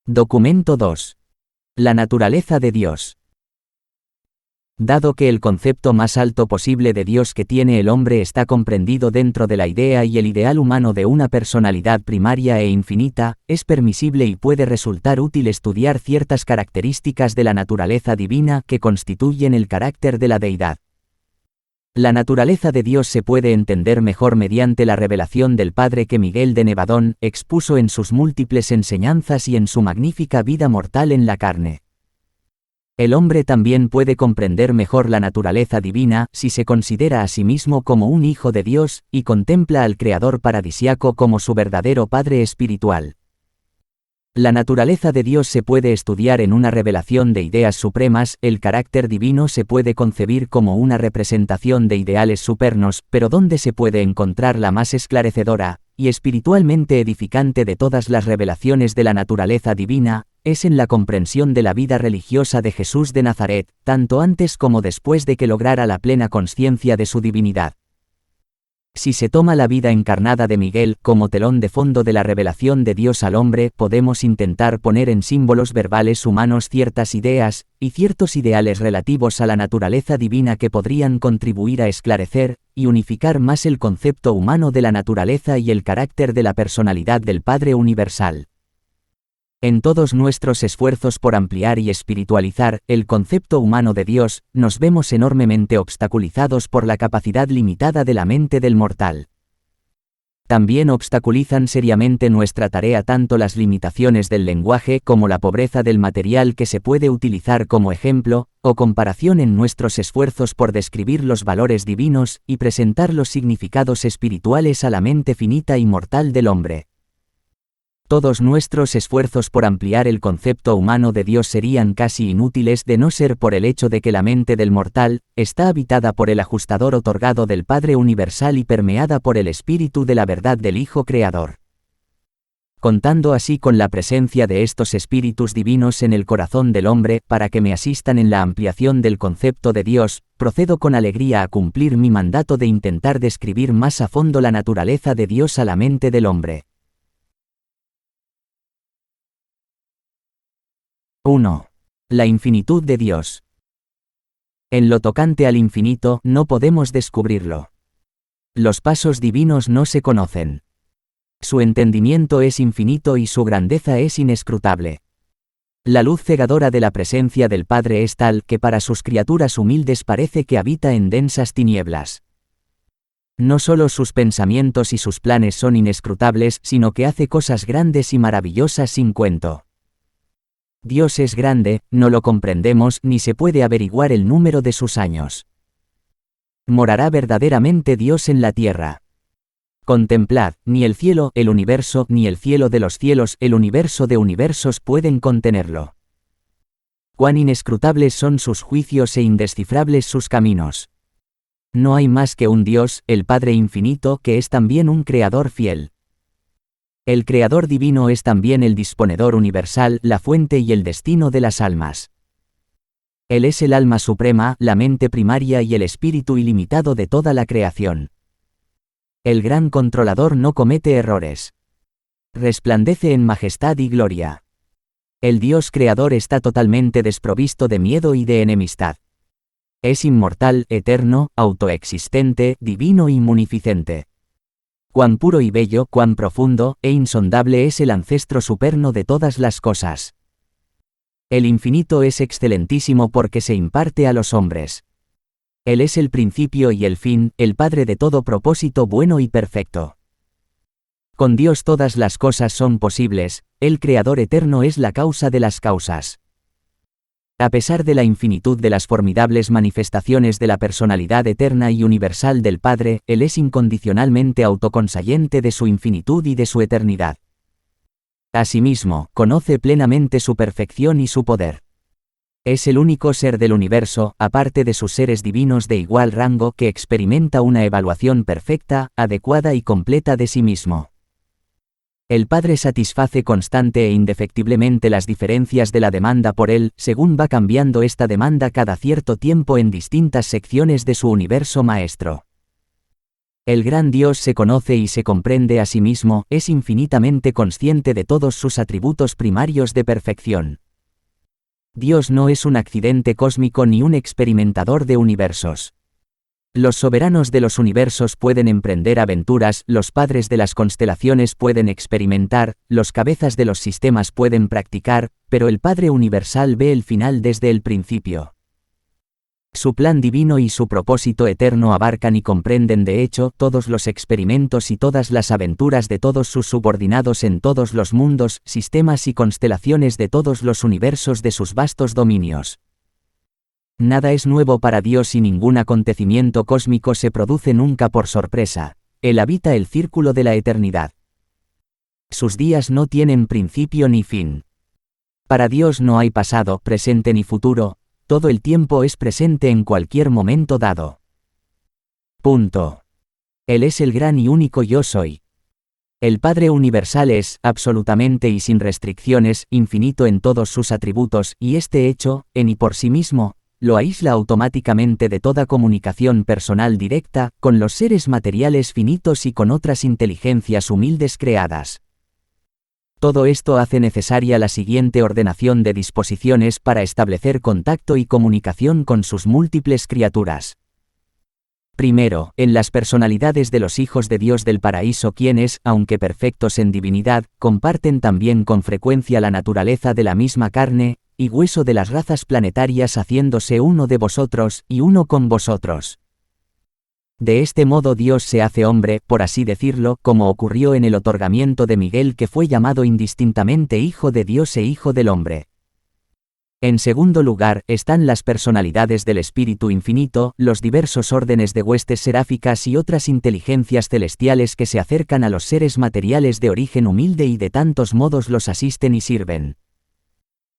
Documento 2. La naturaleza de Dios. Dado que el concepto más alto posible de Dios que tiene el hombre está comprendido dentro de la idea y el ideal humano de una personalidad primaria e infinita, es permisible y puede resultar útil estudiar ciertas características de la naturaleza divina que constituyen el carácter de la deidad. La naturaleza de Dios se puede entender mejor mediante la revelación del Padre que Miguel de Nevadón expuso en sus múltiples enseñanzas y en su magnífica vida mortal en la carne. El hombre también puede comprender mejor la naturaleza divina si se considera a sí mismo como un hijo de Dios y contempla al Creador paradisiaco como su verdadero Padre espiritual. La naturaleza de Dios se puede estudiar en una revelación de ideas supremas, el carácter divino se puede concebir como una representación de ideales supernos, pero ¿dónde se puede encontrar la más esclarecedora y espiritualmente edificante de todas las revelaciones de la naturaleza divina? Es en la comprensión de la vida religiosa de Jesús de Nazaret, tanto antes como después de que lograra la plena conciencia de su divinidad. Si se toma la vida encarnada de Miguel como telón de fondo de la revelación de Dios al hombre, podemos intentar poner en símbolos verbales humanos ciertas ideas y ciertos ideales relativos a la naturaleza divina que podrían contribuir a esclarecer y unificar más el concepto humano de la naturaleza y el carácter de la personalidad del Padre universal. En todos nuestros esfuerzos por ampliar y espiritualizar el concepto humano de Dios, nos vemos enormemente obstaculizados por la capacidad limitada de la mente del mortal. También obstaculizan seriamente nuestra tarea tanto las limitaciones del lenguaje como la pobreza del material que se puede utilizar como ejemplo o comparación en nuestros esfuerzos por describir los valores divinos y presentar los significados espirituales a la mente finita y mortal del hombre. Todos nuestros esfuerzos por ampliar el concepto humano de Dios serían casi inútiles de no ser por el hecho de que la mente del mortal está habitada por el ajustador otorgado del Padre universal y permeada por el espíritu de la verdad del Hijo Creador. Contando así con la presencia de estos espíritus divinos en el corazón del hombre para que me asistan en la ampliación del concepto de Dios, procedo con alegría a cumplir mi mandato de intentar describir más a fondo la naturaleza de Dios a la mente del hombre. 1. La infinitud de Dios. En lo tocante al infinito, no podemos descubrirlo. Los pasos divinos no se conocen. Su entendimiento es infinito y su grandeza es inescrutable. La luz cegadora de la presencia del Padre es tal que para sus criaturas humildes parece que habita en densas tinieblas. No solo sus pensamientos y sus planes son inescrutables, sino que hace cosas grandes y maravillosas sin cuento. Dios es grande, no lo comprendemos ni se puede averiguar el número de sus años. Morará verdaderamente Dios en la tierra. Contemplad, ni el cielo, el universo, ni el cielo de los cielos, el universo de universos pueden contenerlo. Cuán inescrutables son sus juicios e indescifrables sus caminos. No hay más que un Dios, el Padre infinito, que es también un Creador fiel. El Creador divino es también el disponedor universal, la fuente y el destino de las almas. Él es el alma suprema, la mente primaria y el espíritu ilimitado de toda la creación. El gran controlador no comete errores. Resplandece en majestad y gloria. El Dios creador está totalmente desprovisto de miedo y de enemistad. Es inmortal, eterno, autoexistente, divino y munificente. Cuán puro y bello, cuán profundo e insondable es el ancestro superno de todas las cosas. El infinito es excelentísimo porque se imparte a los hombres. Él es el principio y el fin, el Padre de todo propósito bueno y perfecto. Con Dios todas las cosas son posibles, el Creador eterno es la causa de las causas. A pesar de la infinitud de las formidables manifestaciones de la personalidad eterna y universal del Padre, Él es incondicionalmente autoconsciente de su infinitud y de su eternidad. Asimismo, conoce plenamente su perfección y su poder. Es el único ser del universo, aparte de sus seres divinos de igual rango, que experimenta una evaluación perfecta, adecuada y completa de sí mismo. El Padre satisface constante e indefectiblemente las diferencias de la demanda por Él, según va cambiando esta demanda cada cierto tiempo en distintas secciones de su universo maestro. El gran Dios se conoce y se comprende a sí mismo, es infinitamente consciente de todos sus atributos primarios de perfección. Dios no es un accidente cósmico ni un experimentador de universos. Los soberanos de los universos pueden emprender aventuras, los padres de las constelaciones pueden experimentar, los cabezas de los sistemas pueden practicar, pero el Padre Universal ve el final desde el principio. Su plan divino y su propósito eterno abarcan y comprenden de hecho todos los experimentos y todas las aventuras de todos sus subordinados en todos los mundos, sistemas y constelaciones de todos los universos de sus vastos dominios. Nada es nuevo para Dios y ningún acontecimiento cósmico se produce nunca por sorpresa. Él habita el círculo de la eternidad. Sus días no tienen principio ni fin. Para Dios no hay pasado, presente ni futuro, todo el tiempo es presente en cualquier momento dado. Punto. Él es el gran y único yo soy. El Padre Universal es, absolutamente y sin restricciones, infinito en todos sus atributos, y este hecho, en y por sí mismo, lo aísla automáticamente de toda comunicación personal directa, con los seres materiales finitos y con otras inteligencias humildes creadas. Todo esto hace necesaria la siguiente ordenación de disposiciones para establecer contacto y comunicación con sus múltiples criaturas. Primero, en las personalidades de los hijos de Dios del paraíso quienes, aunque perfectos en divinidad, comparten también con frecuencia la naturaleza de la misma carne y hueso de las razas planetarias haciéndose uno de vosotros y uno con vosotros. De este modo Dios se hace hombre, por así decirlo, como ocurrió en el otorgamiento de Miguel que fue llamado indistintamente Hijo de Dios e Hijo del Hombre. En segundo lugar, están las personalidades del Espíritu Infinito, los diversos órdenes de huestes seráficas y otras inteligencias celestiales que se acercan a los seres materiales de origen humilde y de tantos modos los asisten y sirven.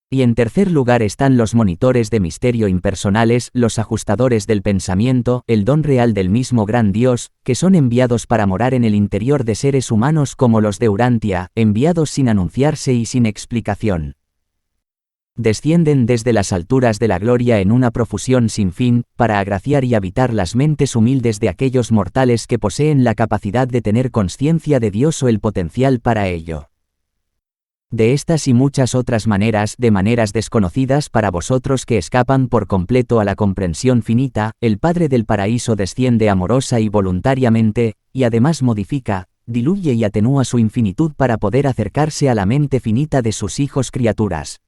Y en tercer lugar están los monitores de misterio impersonales, los ajustadores del pensamiento, el don real del mismo gran Dios, que son enviados para morar en el interior de seres humanos como los de Urantia, enviados sin anunciarse y sin explicación. Descienden desde las alturas de la gloria en una profusión sin fin, para agraciar y habitar las mentes humildes de aquellos mortales que poseen la capacidad de tener conciencia de Dios o el potencial para ello. De estas y muchas otras maneras, de maneras desconocidas para vosotros que escapan por completo a la comprensión finita, el Padre del Paraíso desciende amorosa y voluntariamente, y además modifica, diluye y atenúa su infinitud para poder acercarse a la mente finita de sus hijos criaturas.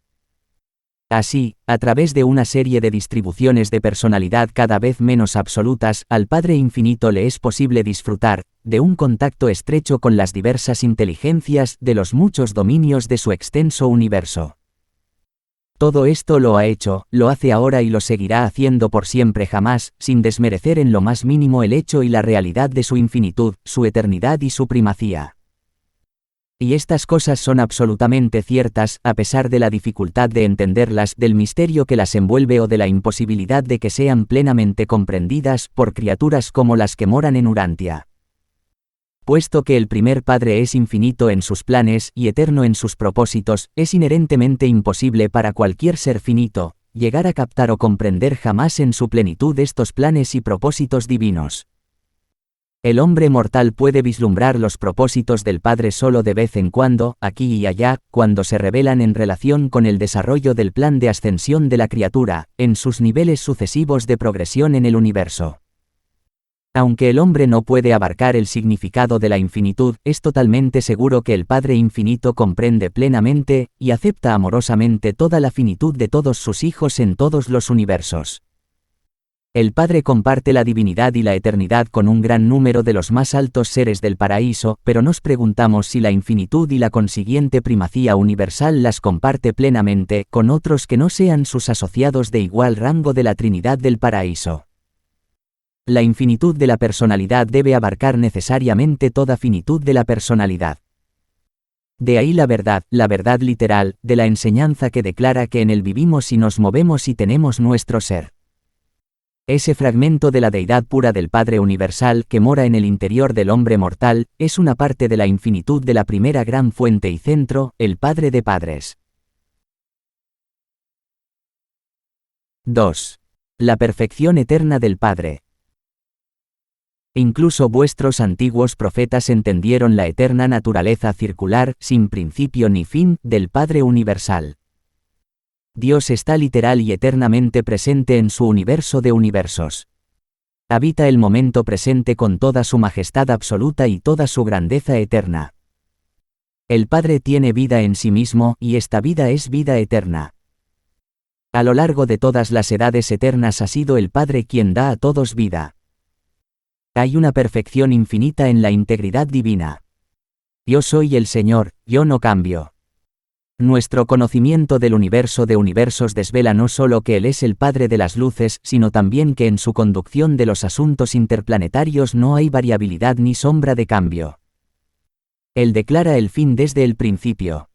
Así, a través de una serie de distribuciones de personalidad cada vez menos absolutas, al Padre Infinito le es posible disfrutar de un contacto estrecho con las diversas inteligencias de los muchos dominios de su extenso universo. Todo esto lo ha hecho, lo hace ahora y lo seguirá haciendo por siempre jamás, sin desmerecer en lo más mínimo el hecho y la realidad de su infinitud, su eternidad y su primacía. Y estas cosas son absolutamente ciertas, a pesar de la dificultad de entenderlas, del misterio que las envuelve o de la imposibilidad de que sean plenamente comprendidas por criaturas como las que moran en Urantia. Puesto que el primer Padre es infinito en sus planes y eterno en sus propósitos, es inherentemente imposible para cualquier ser finito llegar a captar o comprender jamás en su plenitud estos planes y propósitos divinos. El hombre mortal puede vislumbrar los propósitos del Padre solo de vez en cuando, aquí y allá, cuando se revelan en relación con el desarrollo del plan de ascensión de la criatura, en sus niveles sucesivos de progresión en el universo. Aunque el hombre no puede abarcar el significado de la infinitud, es totalmente seguro que el Padre Infinito comprende plenamente y acepta amorosamente toda la finitud de todos sus hijos en todos los universos. El Padre comparte la divinidad y la eternidad con un gran número de los más altos seres del paraíso, pero nos preguntamos si la infinitud y la consiguiente primacía universal las comparte plenamente con otros que no sean sus asociados de igual rango de la Trinidad del paraíso. La infinitud de la personalidad debe abarcar necesariamente toda finitud de la personalidad. De ahí la verdad literal, de la enseñanza que declara que en él vivimos y nos movemos y tenemos nuestro ser. Ese fragmento de la deidad pura del Padre Universal que mora en el interior del hombre mortal, es una parte de la infinitud de la primera gran fuente y centro, el Padre de Padres. 2. La perfección eterna del Padre. Incluso vuestros antiguos profetas entendieron la eterna naturaleza circular, sin principio ni fin, del Padre Universal. Dios está literal y eternamente presente en su universo de universos. Habita el momento presente con toda su majestad absoluta y toda su grandeza eterna. El Padre tiene vida en sí mismo, y esta vida es vida eterna. A lo largo de todas las edades eternas ha sido el Padre quien da a todos vida. Hay una perfección infinita en la integridad divina. Yo soy el Señor, yo no cambio. Nuestro conocimiento del universo de universos desvela no solo que Él es el Padre de las luces, sino también que en su conducción de los asuntos interplanetarios no hay variabilidad ni sombra de cambio. Él declara el fin desde el principio.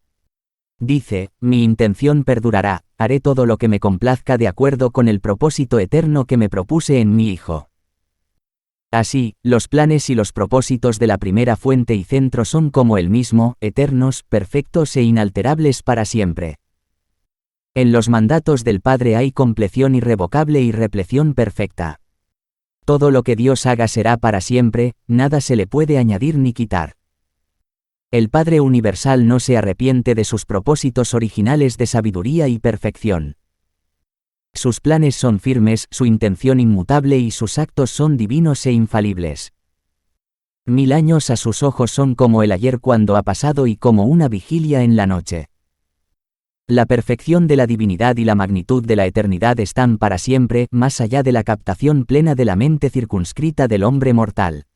Dice, mi intención perdurará, haré todo lo que me complazca de acuerdo con el propósito eterno que me propuse en mi Hijo. Así, los planes y los propósitos de la primera fuente y centro son como el mismo, eternos, perfectos e inalterables para siempre. En los mandatos del Padre hay compleción irrevocable y repleción perfecta. Todo lo que Dios haga será para siempre, nada se le puede añadir ni quitar. El Padre Universal no se arrepiente de sus propósitos originales de sabiduría y perfección. Sus planes son firmes, su intención inmutable y sus actos son divinos e infalibles. 1000 años a sus ojos son como el ayer cuando ha pasado y como una vigilia en la noche. La perfección de la divinidad y la magnitud de la eternidad están para siempre, más allá de la captación plena de la mente circunscrita del hombre mortal.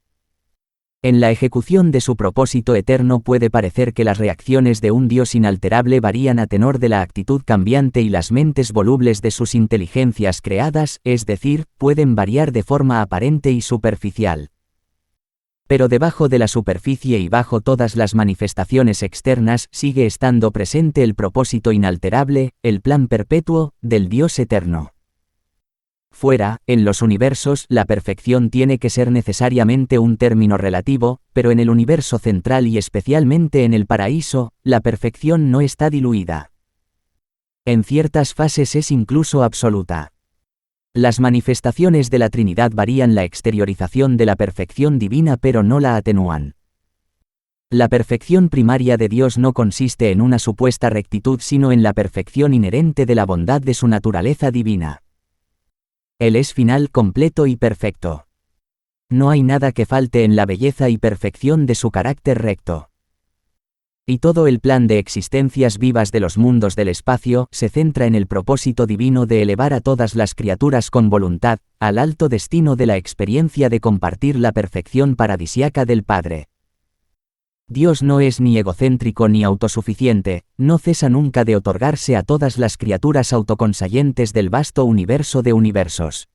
En la ejecución de su propósito eterno puede parecer que las reacciones de un Dios inalterable varían a tenor de la actitud cambiante y las mentes volubles de sus inteligencias creadas, es decir, pueden variar de forma aparente y superficial. Pero debajo de la superficie y bajo todas las manifestaciones externas sigue estando presente el propósito inalterable, el plan perpetuo, del Dios eterno. Fuera, en los universos, la perfección tiene que ser necesariamente un término relativo, pero en el universo central y especialmente en el paraíso, la perfección no está diluida. En ciertas fases es incluso absoluta. Las manifestaciones de la Trinidad varían la exteriorización de la perfección divina pero no la atenúan. La perfección primaria de Dios no consiste en una supuesta rectitud sino en la perfección inherente de la bondad de su naturaleza divina. Él es final, completo y perfecto. No hay nada que falte en la belleza y perfección de su carácter recto. Y todo el plan de existencias vivas de los mundos del espacio se centra en el propósito divino de elevar a todas las criaturas con voluntad, al alto destino de la experiencia de compartir la perfección paradisíaca del Padre. Dios no es ni egocéntrico ni autosuficiente, no cesa nunca de otorgarse a todas las criaturas autoconscientes del vasto universo de universos.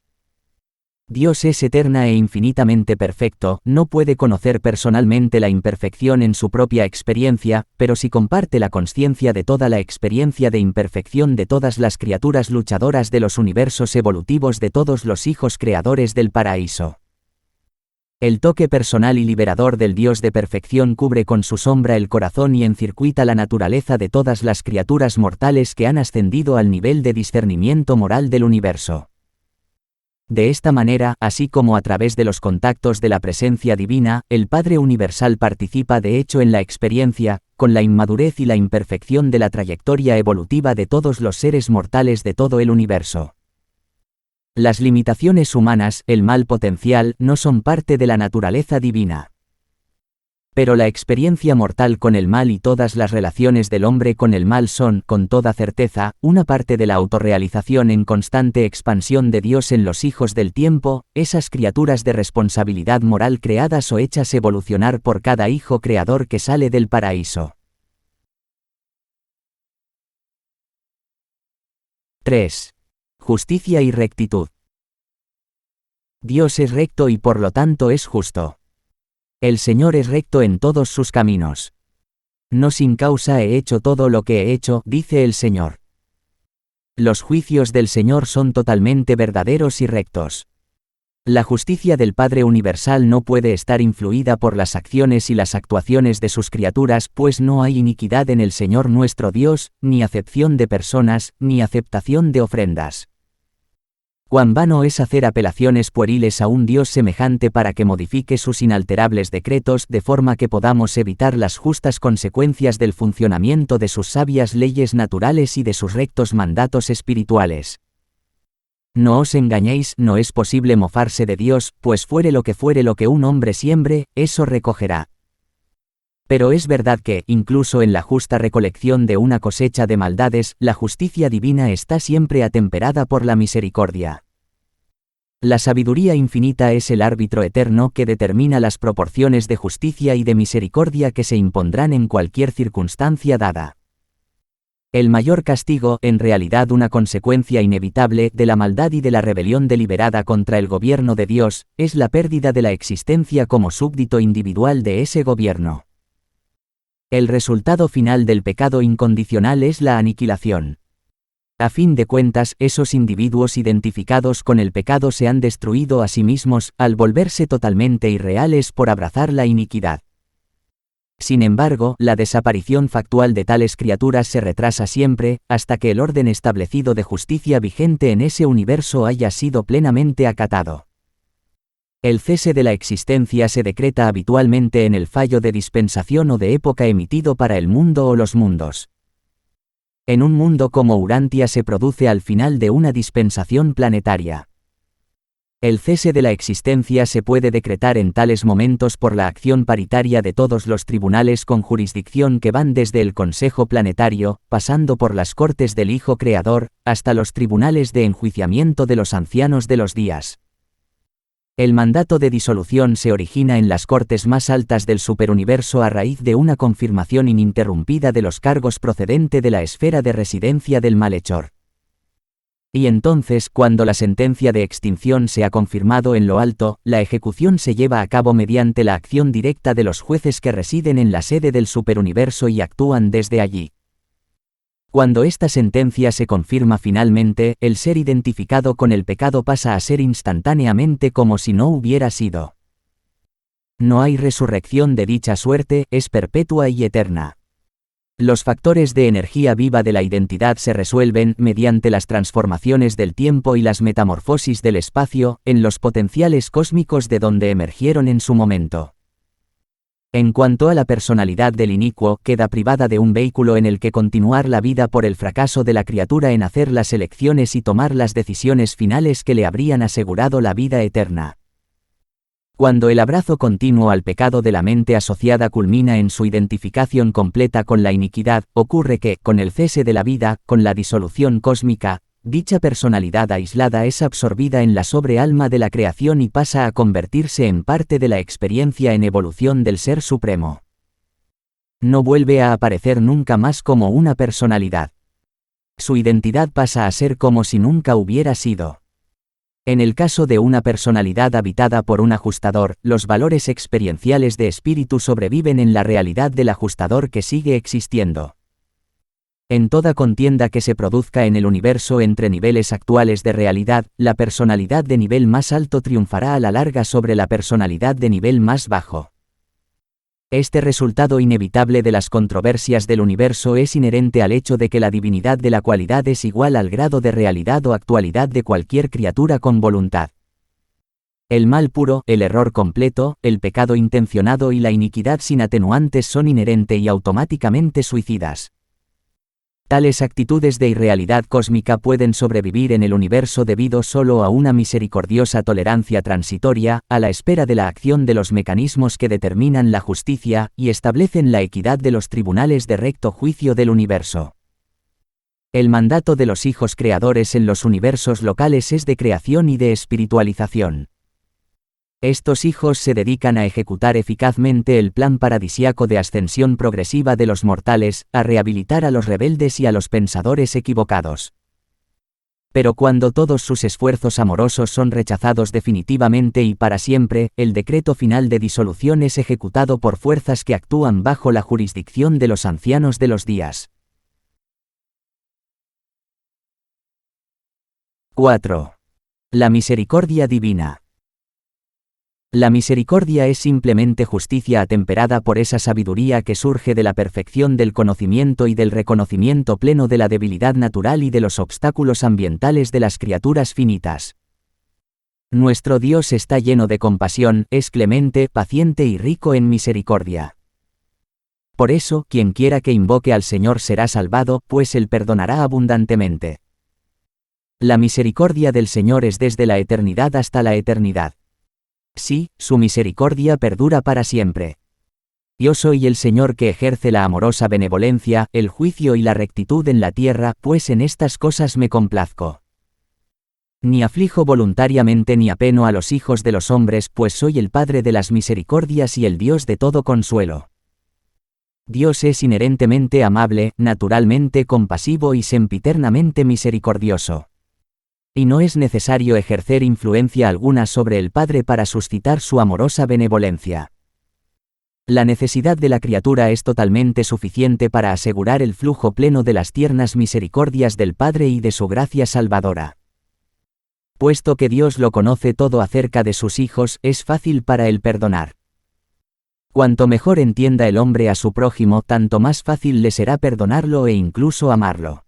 Dios es eterna e infinitamente perfecto, no puede conocer personalmente la imperfección en su propia experiencia, pero sí comparte la consciencia de toda la experiencia de imperfección de todas las criaturas luchadoras de los universos evolutivos de todos los hijos creadores del paraíso. El toque personal y liberador del Dios de perfección cubre con su sombra el corazón y encircuita la naturaleza de todas las criaturas mortales que han ascendido al nivel de discernimiento moral del universo. De esta manera, así como a través de los contactos de la presencia divina, el Padre Universal participa de hecho en la experiencia, con la inmadurez y la imperfección de la trayectoria evolutiva de todos los seres mortales de todo el universo. Las limitaciones humanas, el mal potencial, no son parte de la naturaleza divina. Pero la experiencia mortal con el mal y todas las relaciones del hombre con el mal son, con toda certeza, una parte de la autorrealización en constante expansión de Dios en los hijos del tiempo, esas criaturas de responsabilidad moral creadas o hechas evolucionar por cada hijo creador que sale del paraíso. 3. Justicia y rectitud. Dios es recto y por lo tanto es justo. El Señor es recto en todos sus caminos. No sin causa he hecho todo lo que he hecho, dice el Señor. Los juicios del Señor son totalmente verdaderos y rectos. La justicia del Padre Universal no puede estar influida por las acciones y las actuaciones de sus criaturas, pues no hay iniquidad en el Señor nuestro Dios, ni acepción de personas, ni aceptación de ofrendas. Cuán vano es hacer apelaciones pueriles a un Dios semejante para que modifique sus inalterables decretos de forma que podamos evitar las justas consecuencias del funcionamiento de sus sabias leyes naturales y de sus rectos mandatos espirituales. No os engañéis, no es posible mofarse de Dios, pues fuere lo que un hombre siembre, eso recogerá. Pero es verdad que, incluso en la justa recolección de una cosecha de maldades, la justicia divina está siempre atemperada por la misericordia. La sabiduría infinita es el árbitro eterno que determina las proporciones de justicia y de misericordia que se impondrán en cualquier circunstancia dada. El mayor castigo, en realidad una consecuencia inevitable de la maldad y de la rebelión deliberada contra el gobierno de Dios, es la pérdida de la existencia como súbdito individual de ese gobierno. El resultado final del pecado incondicional es la aniquilación. A fin de cuentas, esos individuos identificados con el pecado se han destruido a sí mismos, al volverse totalmente irreales por abrazar la iniquidad. Sin embargo, la desaparición factual de tales criaturas se retrasa siempre, hasta que el orden establecido de justicia vigente en ese universo haya sido plenamente acatado. El cese de la existencia se decreta habitualmente en el fallo de dispensación o de época emitido para el mundo o los mundos. En un mundo como Urantia se produce al final de una dispensación planetaria. El cese de la existencia se puede decretar en tales momentos por la acción paritaria de todos los tribunales con jurisdicción que van desde el Consejo Planetario, pasando por las Cortes del Hijo Creador, hasta los tribunales de enjuiciamiento de los ancianos de los días. El mandato de disolución se origina en las cortes más altas del superuniverso a raíz de una confirmación ininterrumpida de los cargos procedente de la esfera de residencia del malhechor. Y entonces, cuando la sentencia de extinción se ha confirmado en lo alto, la ejecución se lleva a cabo mediante la acción directa de los jueces que residen en la sede del superuniverso y actúan desde allí. Cuando esta sentencia se confirma finalmente, el ser identificado con el pecado pasa a ser instantáneamente como si no hubiera sido. No hay resurrección de dicha suerte, es perpetua y eterna. Los factores de energía viva de la identidad se resuelven, mediante las transformaciones del tiempo y las metamorfosis del espacio, en los potenciales cósmicos de donde emergieron en su momento. En cuanto a la personalidad del inicuo, queda privada de un vehículo en el que continuar la vida por el fracaso de la criatura en hacer las elecciones y tomar las decisiones finales que le habrían asegurado la vida eterna. Cuando el abrazo continuo al pecado de la mente asociada culmina en su identificación completa con la iniquidad, ocurre que, con el cese de la vida, con la disolución cósmica, dicha personalidad aislada es absorbida en la sobrealma de la creación y pasa a convertirse en parte de la experiencia en evolución del Ser Supremo. No vuelve a aparecer nunca más como una personalidad. Su identidad pasa a ser como si nunca hubiera sido. En el caso de una personalidad habitada por un ajustador, los valores experienciales de espíritu sobreviven en la realidad del ajustador que sigue existiendo. En toda contienda que se produzca en el universo entre niveles actuales de realidad, la personalidad de nivel más alto triunfará a la larga sobre la personalidad de nivel más bajo. Este resultado inevitable de las controversias del universo es inherente al hecho de que la divinidad de la cualidad es igual al grado de realidad o actualidad de cualquier criatura con voluntad. El mal puro, el error completo, el pecado intencionado y la iniquidad sin atenuantes son inherente y automáticamente suicidas. Tales actitudes de irrealidad cósmica pueden sobrevivir en el universo debido solo a una misericordiosa tolerancia transitoria, a la espera de la acción de los mecanismos que determinan la justicia y establecen la equidad de los tribunales de recto juicio del universo. El mandato de los hijos creadores en los universos locales es de creación y de espiritualización. Estos hijos se dedican a ejecutar eficazmente el plan paradisíaco de ascensión progresiva de los mortales, a rehabilitar a los rebeldes y a los pensadores equivocados. Pero cuando todos sus esfuerzos amorosos son rechazados definitivamente y para siempre, el decreto final de disolución es ejecutado por fuerzas que actúan bajo la jurisdicción de los ancianos de los días. 4. La misericordia divina. La misericordia es simplemente justicia atemperada por esa sabiduría que surge de la perfección del conocimiento y del reconocimiento pleno de la debilidad natural y de los obstáculos ambientales de las criaturas finitas. Nuestro Dios está lleno de compasión, es clemente, paciente y rico en misericordia. Por eso, quien quiera que invoque al Señor será salvado, pues Él perdonará abundantemente. La misericordia del Señor es desde la eternidad hasta la eternidad. Sí, su misericordia perdura para siempre. Yo soy el Señor que ejerce la amorosa benevolencia, el juicio y la rectitud en la tierra, pues en estas cosas me complazco. Ni aflijo voluntariamente ni apeno a los hijos de los hombres, pues soy el Padre de las misericordias y el Dios de todo consuelo. Dios es inherentemente amable, naturalmente compasivo y sempiternamente misericordioso. Y no es necesario ejercer influencia alguna sobre el Padre para suscitar su amorosa benevolencia. La necesidad de la criatura es totalmente suficiente para asegurar el flujo pleno de las tiernas misericordias del Padre y de su gracia salvadora. Puesto que Dios lo conoce todo acerca de sus hijos, es fácil para él perdonar. Cuanto mejor entienda el hombre a su prójimo, tanto más fácil le será perdonarlo e incluso amarlo.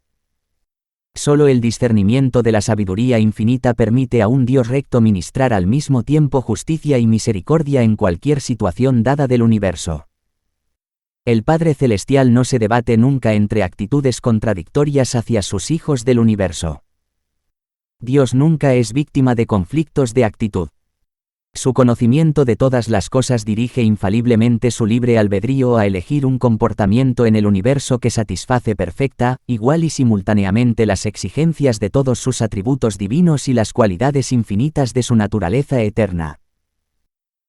Solo el discernimiento de la sabiduría infinita permite a un Dios recto ministrar al mismo tiempo justicia y misericordia en cualquier situación dada del universo. El Padre Celestial no se debate nunca entre actitudes contradictorias hacia sus hijos del universo. Dios nunca es víctima de conflictos de actitud. Su conocimiento de todas las cosas dirige infaliblemente su libre albedrío a elegir un comportamiento en el universo que satisface perfecta, igual y simultáneamente las exigencias de todos sus atributos divinos y las cualidades infinitas de su naturaleza eterna.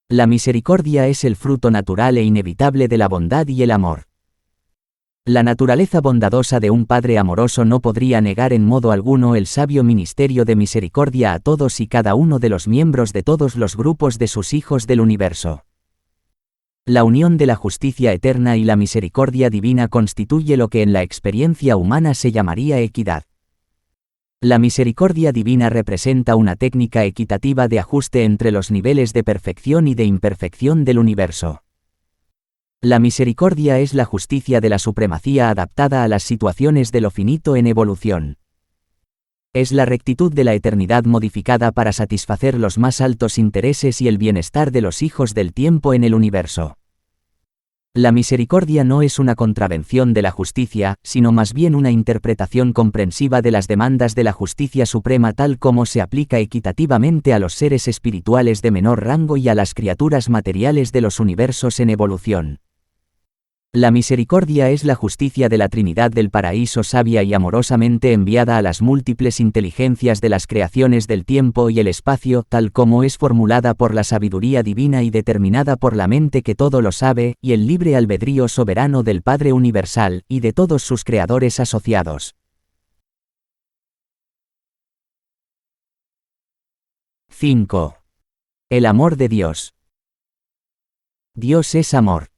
La misericordia es el fruto natural e inevitable de la bondad y el amor. La naturaleza bondadosa de un Padre amoroso no podría negar en modo alguno el sabio ministerio de misericordia a todos y cada uno de los miembros de todos los grupos de sus hijos del universo. La unión de la justicia eterna y la misericordia divina constituye lo que en la experiencia humana se llamaría equidad. La misericordia divina representa una técnica equitativa de ajuste entre los niveles de perfección y de imperfección del universo. La misericordia es la justicia de la supremacía adaptada a las situaciones de lo finito en evolución. Es la rectitud de la eternidad modificada para satisfacer los más altos intereses y el bienestar de los hijos del tiempo en el universo. La misericordia no es una contravención de la justicia, sino más bien una interpretación comprensiva de las demandas de la justicia suprema tal como se aplica equitativamente a los seres espirituales de menor rango y a las criaturas materiales de los universos en evolución. La misericordia es la justicia de la Trinidad del paraíso sabia y amorosamente enviada a las múltiples inteligencias de las creaciones del tiempo y el espacio, tal como es formulada por la sabiduría divina y determinada por la mente que todo lo sabe, y el libre albedrío soberano del Padre Universal, y de todos sus creadores asociados. 5. El amor de Dios. Dios es amor.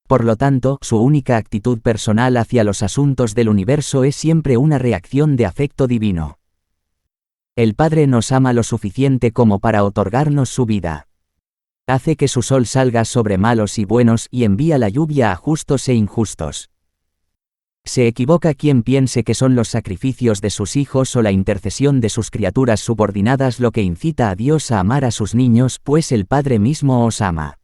Por lo tanto, su única actitud personal hacia los asuntos del universo es siempre una reacción de afecto divino. El Padre nos ama lo suficiente como para otorgarnos su vida. Hace que su sol salga sobre malos y buenos y envía la lluvia a justos e injustos. Se equivoca quien piense que son los sacrificios de sus hijos o la intercesión de sus criaturas subordinadas lo que incita a Dios a amar a sus niños, pues el Padre mismo os ama.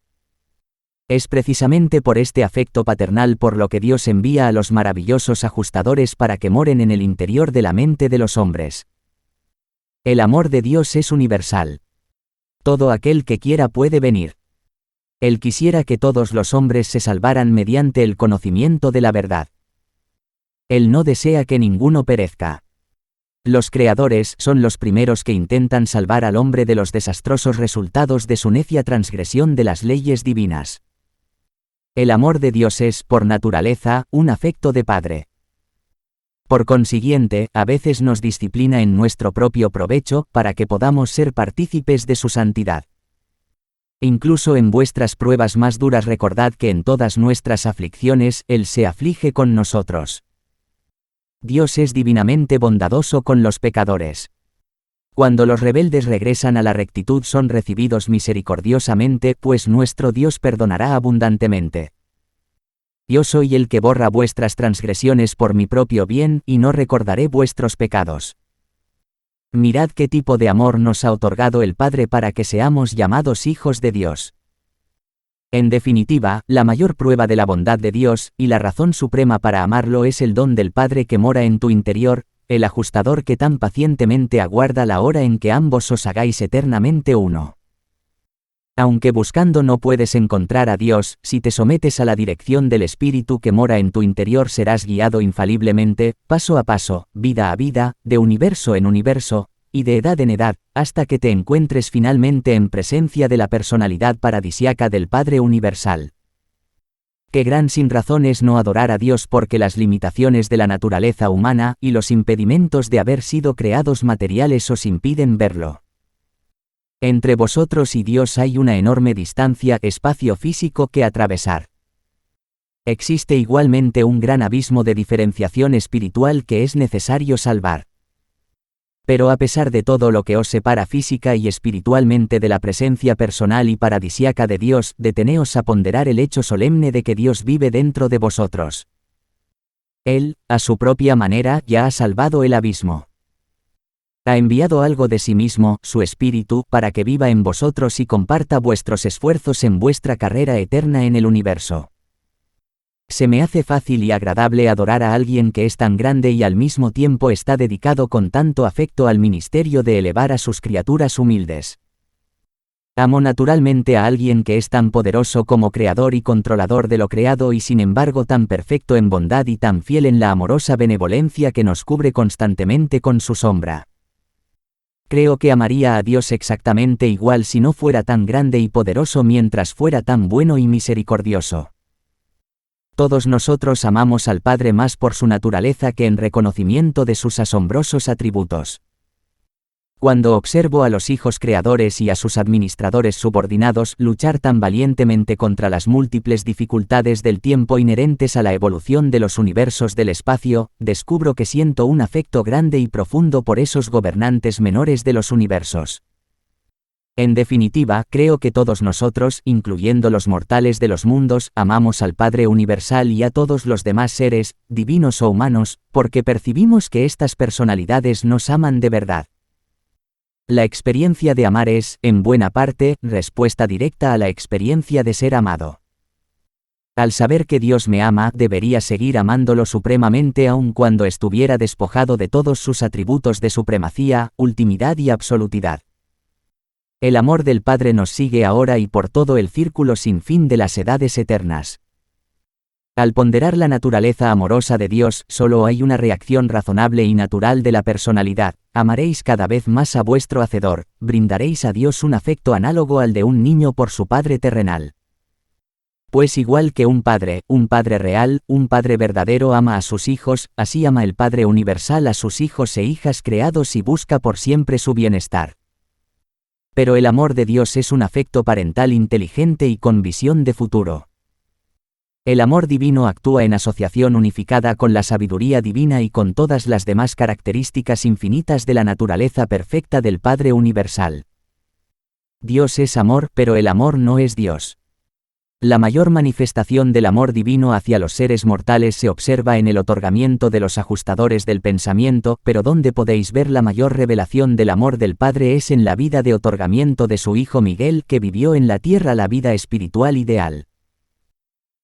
Es precisamente por este afecto paternal por lo que Dios envía a los maravillosos ajustadores para que moren en el interior de la mente de los hombres. El amor de Dios es universal. Todo aquel que quiera puede venir. Él quisiera que todos los hombres se salvaran mediante el conocimiento de la verdad. Él no desea que ninguno perezca. Los creadores son los primeros que intentan salvar al hombre de los desastrosos resultados de su necia transgresión de las leyes divinas. El amor de Dios es, por naturaleza, un afecto de Padre. Por consiguiente, a veces nos disciplina en nuestro propio provecho, para que podamos ser partícipes de su santidad. Incluso en vuestras pruebas más duras recordad que en todas nuestras aflicciones, Él se aflige con nosotros. Dios es divinamente bondadoso con los pecadores. Cuando los rebeldes regresan a la rectitud son recibidos misericordiosamente, pues nuestro Dios perdonará abundantemente. Yo soy el que borra vuestras transgresiones por mi propio bien, y no recordaré vuestros pecados. Mirad qué tipo de amor nos ha otorgado el Padre para que seamos llamados hijos de Dios. En definitiva, la mayor prueba de la bondad de Dios, y la razón suprema para amarlo es el don del Padre que mora en tu interior, el ajustador que tan pacientemente aguarda la hora en que ambos os hagáis eternamente uno. Aunque buscando no puedes encontrar a Dios, si te sometes a la dirección del Espíritu que mora en tu interior serás guiado infaliblemente, paso a paso, vida a vida, de universo en universo, y de edad en edad, hasta que te encuentres finalmente en presencia de la personalidad paradisiaca del Padre Universal. Qué gran sinrazón es no adorar a Dios porque las limitaciones de la naturaleza humana y los impedimentos de haber sido creados materiales os impiden verlo. Entre vosotros y Dios hay una enorme distancia, espacio físico que atravesar. Existe igualmente un gran abismo de diferenciación espiritual que es necesario salvar. Pero a pesar de todo lo que os separa física y espiritualmente de la presencia personal y paradisiaca de Dios, deteneos a ponderar el hecho solemne de que Dios vive dentro de vosotros. Él, a su propia manera, ya ha salvado el abismo. Ha enviado algo de sí mismo, su Espíritu, para que viva en vosotros y comparta vuestros esfuerzos en vuestra carrera eterna en el universo. Se me hace fácil y agradable adorar a alguien que es tan grande y al mismo tiempo está dedicado con tanto afecto al ministerio de elevar a sus criaturas humildes. Amo naturalmente a alguien que es tan poderoso como creador y controlador de lo creado y sin embargo tan perfecto en bondad y tan fiel en la amorosa benevolencia que nos cubre constantemente con su sombra. Creo que amaría a Dios exactamente igual si no fuera tan grande y poderoso mientras fuera tan bueno y misericordioso. Todos nosotros amamos al Padre más por su naturaleza que en reconocimiento de sus asombrosos atributos. Cuando observo a los hijos creadores y a sus administradores subordinados luchar tan valientemente contra las múltiples dificultades del tiempo inherentes a la evolución de los universos del espacio, descubro que siento un afecto grande y profundo por esos gobernantes menores de los universos. En definitiva, creo que todos nosotros, incluyendo los mortales de los mundos, amamos al Padre Universal y a todos los demás seres, divinos o humanos, porque percibimos que estas personalidades nos aman de verdad. La experiencia de amar es, en buena parte, respuesta directa a la experiencia de ser amado. Al saber que Dios me ama, debería seguir amándolo supremamente aun cuando estuviera despojado de todos sus atributos de supremacía, ultimidad y absolutidad. El amor del Padre nos sigue ahora y por todo el círculo sin fin de las edades eternas. Al ponderar la naturaleza amorosa de Dios, solo hay una reacción razonable y natural de la personalidad: amaréis cada vez más a vuestro Hacedor, brindaréis a Dios un afecto análogo al de un niño por su padre terrenal. Pues igual que un padre real, un padre verdadero ama a sus hijos, así ama el Padre Universal a sus hijos e hijas creados y busca por siempre su bienestar. Pero el amor de Dios es un afecto parental inteligente y con visión de futuro. El amor divino actúa en asociación unificada con la sabiduría divina y con todas las demás características infinitas de la naturaleza perfecta del Padre Universal. Dios es amor, pero el amor no es Dios. La mayor manifestación del amor divino hacia los seres mortales se observa en el otorgamiento de los ajustadores del pensamiento, pero donde podéis ver la mayor revelación del amor del Padre es en la vida de otorgamiento de su Hijo Miguel, que vivió en la tierra la vida espiritual ideal.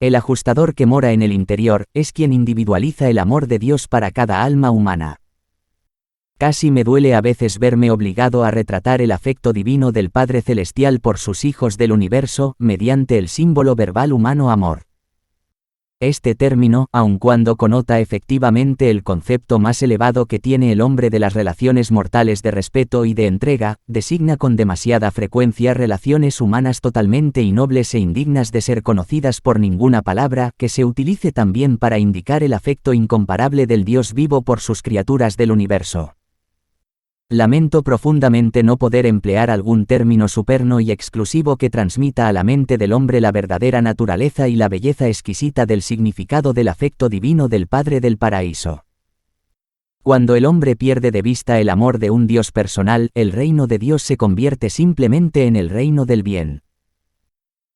El ajustador que mora en el interior es quien individualiza el amor de Dios para cada alma humana. Casi me duele a veces verme obligado a retratar el afecto divino del Padre Celestial por sus hijos del universo, mediante el símbolo verbal humano amor. Este término, aun cuando connota efectivamente el concepto más elevado que tiene el hombre de las relaciones mortales de respeto y de entrega, designa con demasiada frecuencia relaciones humanas totalmente innobles e indignas de ser conocidas por ninguna palabra que se utilice también para indicar el afecto incomparable del Dios vivo por sus criaturas del universo. Lamento profundamente no poder emplear algún término superno y exclusivo que transmita a la mente del hombre la verdadera naturaleza y la belleza exquisita del significado del afecto divino del Padre del Paraíso. Cuando el hombre pierde de vista el amor de un Dios personal, el reino de Dios se convierte simplemente en el reino del bien.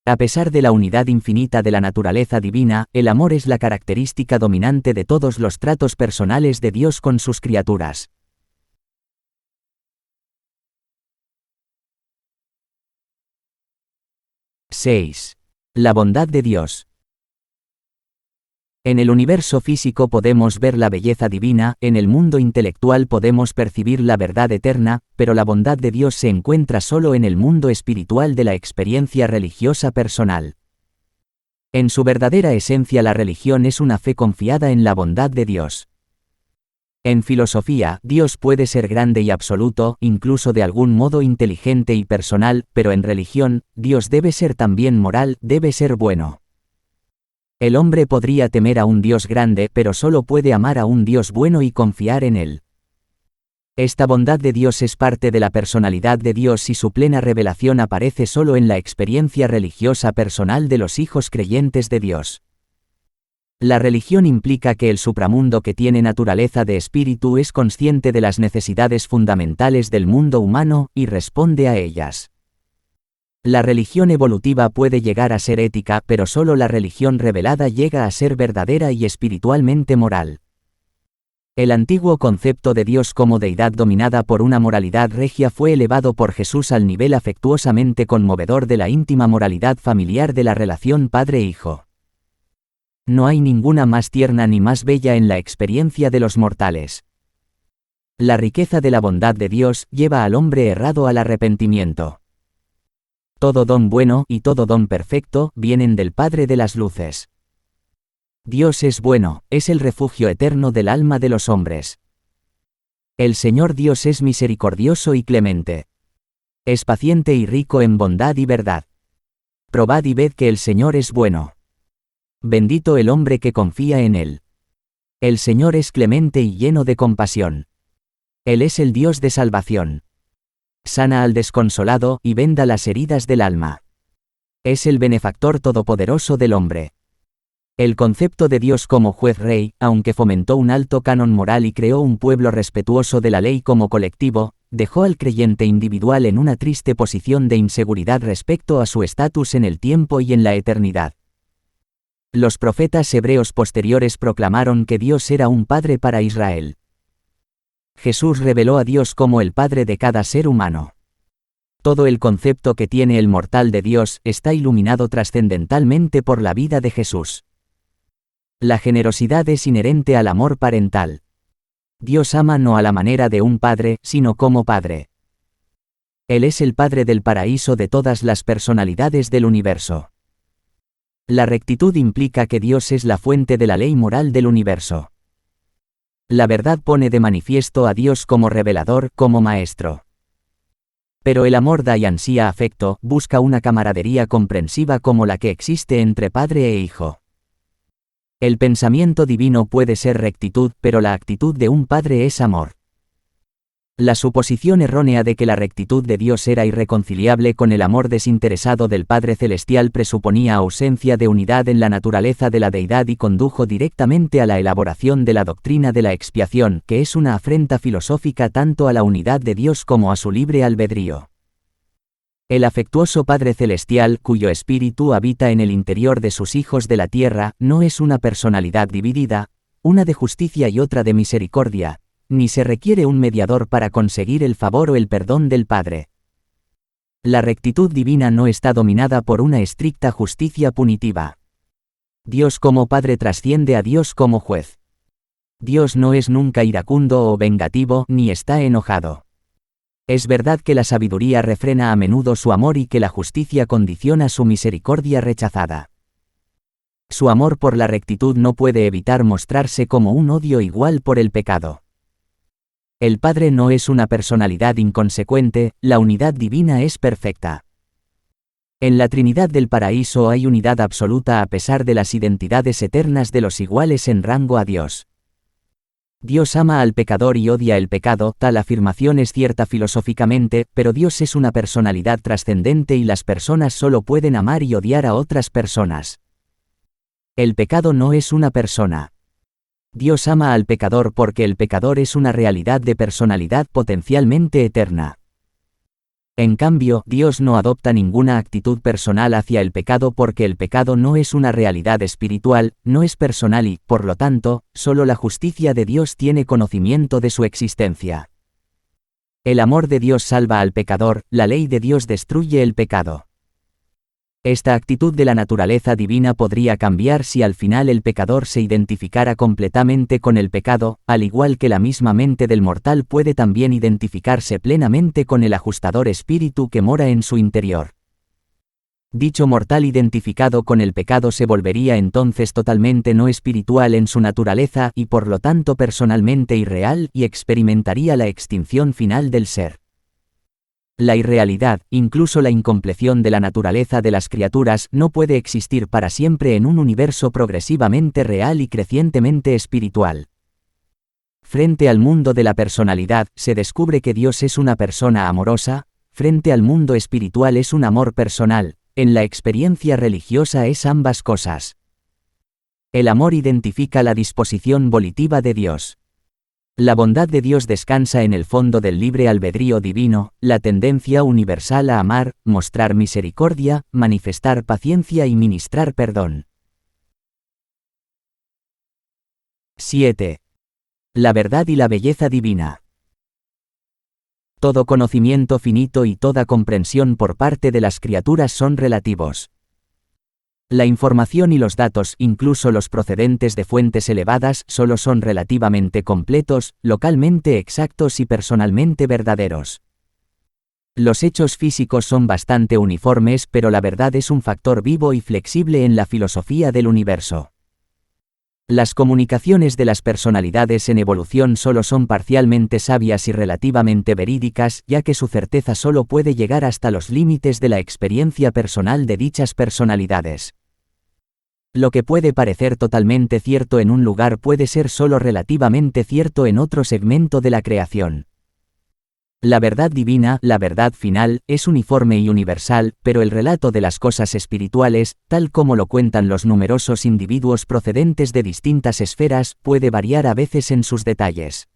A pesar de la unidad infinita de la naturaleza divina, el amor es la característica dominante de todos los tratos personales de Dios con sus criaturas. 6. La bondad de Dios. En el universo físico podemos ver la belleza divina, en el mundo intelectual podemos percibir la verdad eterna, pero la bondad de Dios se encuentra solo en el mundo espiritual de la experiencia religiosa personal. En su verdadera esencia la religión es una fe confiada en la bondad de Dios. En filosofía, Dios puede ser grande y absoluto, incluso de algún modo inteligente y personal, pero en religión, Dios debe ser también moral, debe ser bueno. El hombre podría temer a un Dios grande, pero solo puede amar a un Dios bueno y confiar en él. Esta bondad de Dios es parte de la personalidad de Dios y su plena revelación aparece solo en la experiencia religiosa personal de los hijos creyentes de Dios. La religión implica que el supramundo que tiene naturaleza de espíritu es consciente de las necesidades fundamentales del mundo humano y responde a ellas. La religión evolutiva puede llegar a ser ética, pero solo la religión revelada llega a ser verdadera y espiritualmente moral. El antiguo concepto de Dios como deidad dominada por una moralidad regia fue elevado por Jesús al nivel afectuosamente conmovedor de la íntima moralidad familiar de la relación padre-hijo. No hay ninguna más tierna ni más bella en la experiencia de los mortales. La riqueza de la bondad de Dios lleva al hombre errado al arrepentimiento. Todo don bueno y todo don perfecto vienen del Padre de las luces. Dios es bueno, es el refugio eterno del alma de los hombres. El Señor Dios es misericordioso y clemente. Es paciente y rico en bondad y verdad. Probad y ved que el Señor es bueno. Bendito el hombre que confía en él. El Señor es clemente y lleno de compasión. Él es el Dios de salvación. Sana al desconsolado y venda las heridas del alma. Es el benefactor todopoderoso del hombre. El concepto de Dios como juez-rey, aunque fomentó un alto canon moral y creó un pueblo respetuoso de la ley como colectivo, dejó al creyente individual en una triste posición de inseguridad respecto a su estatus en el tiempo y en la eternidad. Los profetas hebreos posteriores proclamaron que Dios era un padre para Israel. Jesús reveló a Dios como el Padre de cada ser humano. Todo el concepto que tiene el mortal de Dios está iluminado trascendentalmente por la vida de Jesús. La generosidad es inherente al amor parental. Dios ama no a la manera de un padre, sino como Padre. Él es el Padre del paraíso de todas las personalidades del universo. La rectitud implica que Dios es la fuente de la ley moral del universo. La verdad pone de manifiesto a Dios como revelador, como maestro. Pero el amor da y ansía afecto, busca una camaradería comprensiva como la que existe entre padre e hijo. El pensamiento divino puede ser rectitud, pero la actitud de un padre es amor. La suposición errónea de que la rectitud de Dios era irreconciliable con el amor desinteresado del Padre Celestial presuponía ausencia de unidad en la naturaleza de la deidad y condujo directamente a la elaboración de la doctrina de la expiación, que es una afrenta filosófica tanto a la unidad de Dios como a su libre albedrío. El afectuoso Padre Celestial, cuyo espíritu habita en el interior de sus hijos de la tierra, no es una personalidad dividida, una de justicia y otra de misericordia, ni se requiere un mediador para conseguir el favor o el perdón del Padre. La rectitud divina no está dominada por una estricta justicia punitiva. Dios como Padre trasciende a Dios como juez. Dios no es nunca iracundo o vengativo, ni está enojado. Es verdad que la sabiduría refrena a menudo su amor y que la justicia condiciona su misericordia rechazada. Su amor por la rectitud no puede evitar mostrarse como un odio igual por el pecado. El Padre no es una personalidad inconsecuente, la unidad divina es perfecta. En la Trinidad del Paraíso hay unidad absoluta a pesar de las identidades eternas de los iguales en rango a Dios. Dios ama al pecador y odia el pecado, tal afirmación es cierta filosóficamente, pero Dios es una personalidad trascendente y las personas solo pueden amar y odiar a otras personas. El pecado no es una persona. Dios ama al pecador porque el pecador es una realidad de personalidad potencialmente eterna. En cambio, Dios no adopta ninguna actitud personal hacia el pecado porque el pecado no es una realidad espiritual, no es personal y, por lo tanto, solo la justicia de Dios tiene conocimiento de su existencia. El amor de Dios salva al pecador, la ley de Dios destruye el pecado. Esta actitud de la naturaleza divina podría cambiar si al final el pecador se identificara completamente con el pecado, al igual que la misma mente del mortal puede también identificarse plenamente con el ajustador espíritu que mora en su interior. Dicho mortal identificado con el pecado se volvería entonces totalmente no espiritual en su naturaleza y por lo tanto personalmente irreal y experimentaría la extinción final del ser. La irrealidad, incluso la incompleción de la naturaleza de las criaturas, no puede existir para siempre en un universo progresivamente real y crecientemente espiritual. Frente al mundo de la personalidad, se descubre que Dios es una persona amorosa, frente al mundo espiritual es un amor personal, en la experiencia religiosa es ambas cosas. El amor identifica la disposición volitiva de Dios. La bondad de Dios descansa en el fondo del libre albedrío divino, la tendencia universal a amar, mostrar misericordia, manifestar paciencia y ministrar perdón. 7. La verdad y la belleza divina. Todo conocimiento finito y toda comprensión por parte de las criaturas son relativos. La información y los datos, incluso los procedentes de fuentes elevadas, solo son relativamente completos, localmente exactos y personalmente verdaderos. Los hechos físicos son bastante uniformes, pero la verdad es un factor vivo y flexible en la filosofía del universo. Las comunicaciones de las personalidades en evolución solo son parcialmente sabias y relativamente verídicas, ya que su certeza solo puede llegar hasta los límites de la experiencia personal de dichas personalidades. Lo que puede parecer totalmente cierto en un lugar puede ser solo relativamente cierto en otro segmento de la creación. La verdad divina, la verdad final, es uniforme y universal, pero el relato de las cosas espirituales, tal como lo cuentan los numerosos individuos procedentes de distintas esferas, puede variar a veces en sus detalles.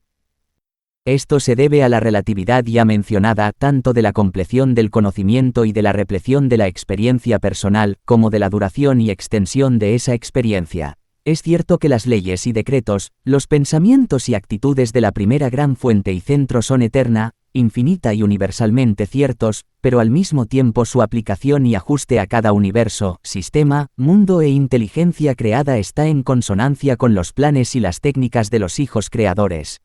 Esto se debe a la relatividad ya mencionada, tanto de la compleción del conocimiento y de la repleción de la experiencia personal, como de la duración y extensión de esa experiencia. Es cierto que las leyes y decretos, los pensamientos y actitudes de la primera gran fuente y centro son eterna, infinita y universalmente ciertos, pero al mismo tiempo su aplicación y ajuste a cada universo, sistema, mundo e inteligencia creada está en consonancia con los planes y las técnicas de los hijos creadores.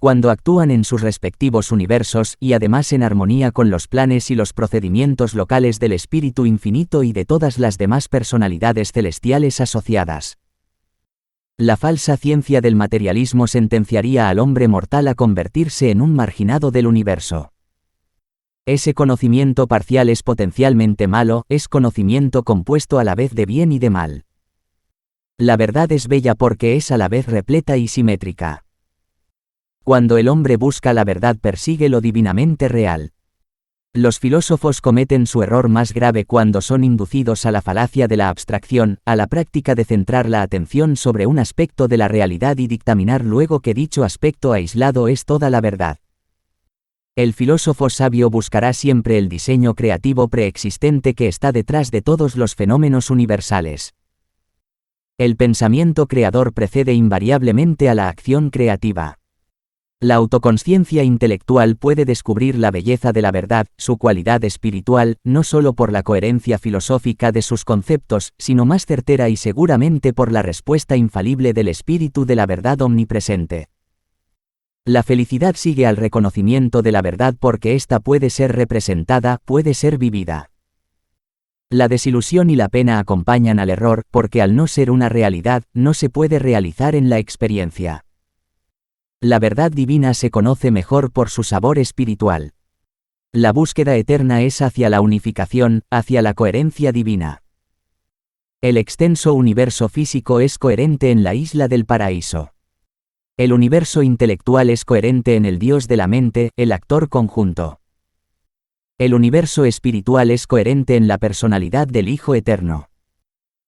Cuando actúan en sus respectivos universos y además en armonía con los planes y los procedimientos locales del Espíritu Infinito y de todas las demás personalidades celestiales asociadas. La falsa ciencia del materialismo sentenciaría al hombre mortal a convertirse en un marginado del universo. Ese conocimiento parcial es potencialmente malo, es conocimiento compuesto a la vez de bien y de mal. La verdad es bella porque es a la vez repleta y simétrica. Cuando el hombre busca la verdad persigue lo divinamente real. Los filósofos cometen su error más grave cuando son inducidos a la falacia de la abstracción, a la práctica de centrar la atención sobre un aspecto de la realidad y dictaminar luego que dicho aspecto aislado es toda la verdad. El filósofo sabio buscará siempre el diseño creativo preexistente que está detrás de todos los fenómenos universales. El pensamiento creador precede invariablemente a la acción creativa. La autoconsciencia intelectual puede descubrir la belleza de la verdad, su cualidad espiritual, no solo por la coherencia filosófica de sus conceptos, sino más certera y seguramente por la respuesta infalible del espíritu de la verdad omnipresente. La felicidad sigue al reconocimiento de la verdad porque ésta puede ser representada, puede ser vivida. La desilusión y la pena acompañan al error, porque al no ser una realidad, no se puede realizar en la experiencia. La verdad divina se conoce mejor por su sabor espiritual. La búsqueda eterna es hacia la unificación, hacia la coherencia divina. El extenso universo físico es coherente en la isla del paraíso. El universo intelectual es coherente en el Dios de la mente, el actor conjunto. El universo espiritual es coherente en la personalidad del Hijo Eterno.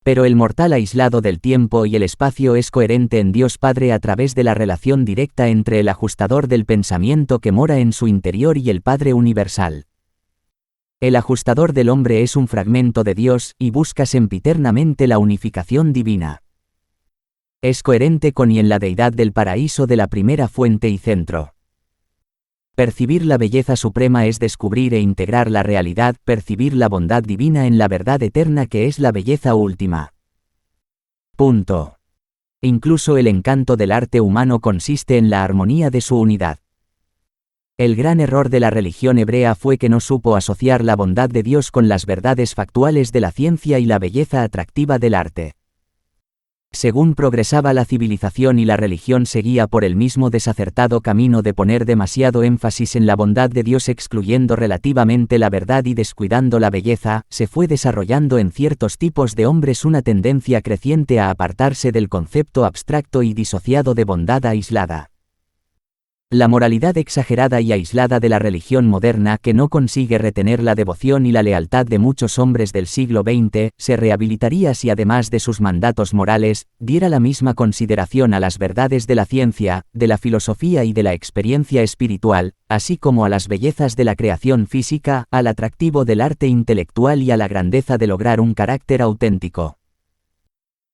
Pero el mortal aislado del tiempo y el espacio es coherente en Dios Padre a través de la relación directa entre el ajustador del pensamiento que mora en su interior y el Padre universal. El ajustador del hombre es un fragmento de Dios y busca sempiternamente la unificación divina. Es coherente con y en la deidad del paraíso de la primera fuente y centro. Percibir la belleza suprema es descubrir e integrar la realidad, percibir la bondad divina en la verdad eterna que es la belleza última. Punto. Incluso el encanto del arte humano consiste en la armonía de su unidad. El gran error de la religión hebrea fue que no supo asociar la bondad de Dios con las verdades factuales de la ciencia y la belleza atractiva del arte. Según progresaba la civilización y la religión seguía por el mismo desacertado camino de poner demasiado énfasis en la bondad de Dios excluyendo relativamente la verdad y descuidando la belleza, se fue desarrollando en ciertos tipos de hombres una tendencia creciente a apartarse del concepto abstracto y disociado de bondad aislada. La moralidad exagerada y aislada de la religión moderna que no consigue retener la devoción y la lealtad de muchos hombres del siglo XX, se rehabilitaría si además de sus mandatos morales, diera la misma consideración a las verdades de la ciencia, de la filosofía y de la experiencia espiritual, así como a las bellezas de la creación física, al atractivo del arte intelectual y a la grandeza de lograr un carácter auténtico.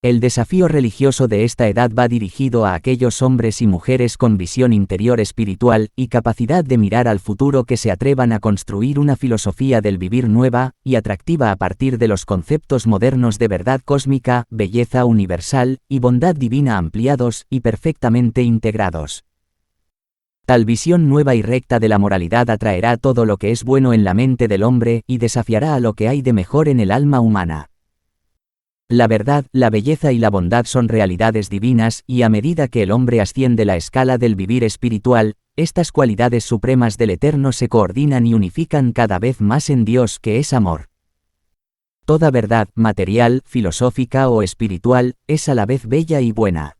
El desafío religioso de esta edad va dirigido a aquellos hombres y mujeres con visión interior espiritual y capacidad de mirar al futuro que se atrevan a construir una filosofía del vivir nueva y atractiva a partir de los conceptos modernos de verdad cósmica, belleza universal y bondad divina ampliados y perfectamente integrados. Tal visión nueva y recta de la moralidad atraerá todo lo que es bueno en la mente del hombre y desafiará a lo que hay de mejor en el alma humana. La verdad, la belleza y la bondad son realidades divinas, y a medida que el hombre asciende la escala del vivir espiritual, estas cualidades supremas del Eterno se coordinan y unifican cada vez más en Dios que es amor. Toda verdad, material, filosófica o espiritual, es a la vez bella y buena.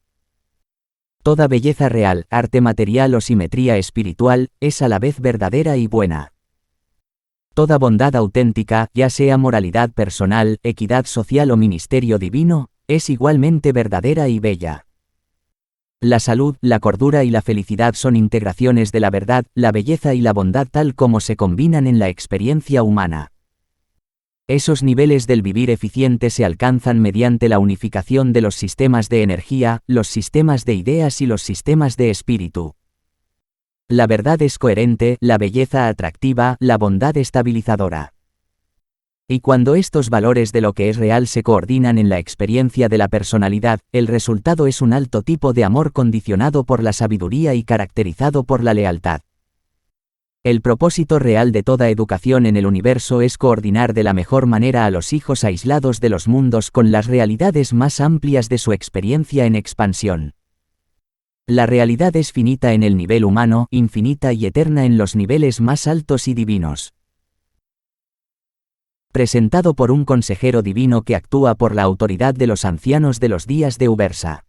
Toda belleza real, arte material o simetría espiritual, es a la vez verdadera y buena. Toda bondad auténtica, ya sea moralidad personal, equidad social o ministerio divino, es igualmente verdadera y bella. La salud, la cordura y la felicidad son integraciones de la verdad, la belleza y la bondad tal como se combinan en la experiencia humana. Esos niveles del vivir eficiente se alcanzan mediante la unificación de los sistemas de energía, los sistemas de ideas y los sistemas de espíritu. La verdad es coherente, la belleza atractiva, la bondad estabilizadora. Y cuando estos valores de lo que es real se coordinan en la experiencia de la personalidad, el resultado es un alto tipo de amor condicionado por la sabiduría y caracterizado por la lealtad. El propósito real de toda educación en el universo es coordinar de la mejor manera a los hijos aislados de los mundos con las realidades más amplias de su experiencia en expansión. La realidad es finita en el nivel humano, infinita y eterna en los niveles más altos y divinos. Presentado por un consejero divino que actúa por la autoridad de los ancianos de los días de Ubersa.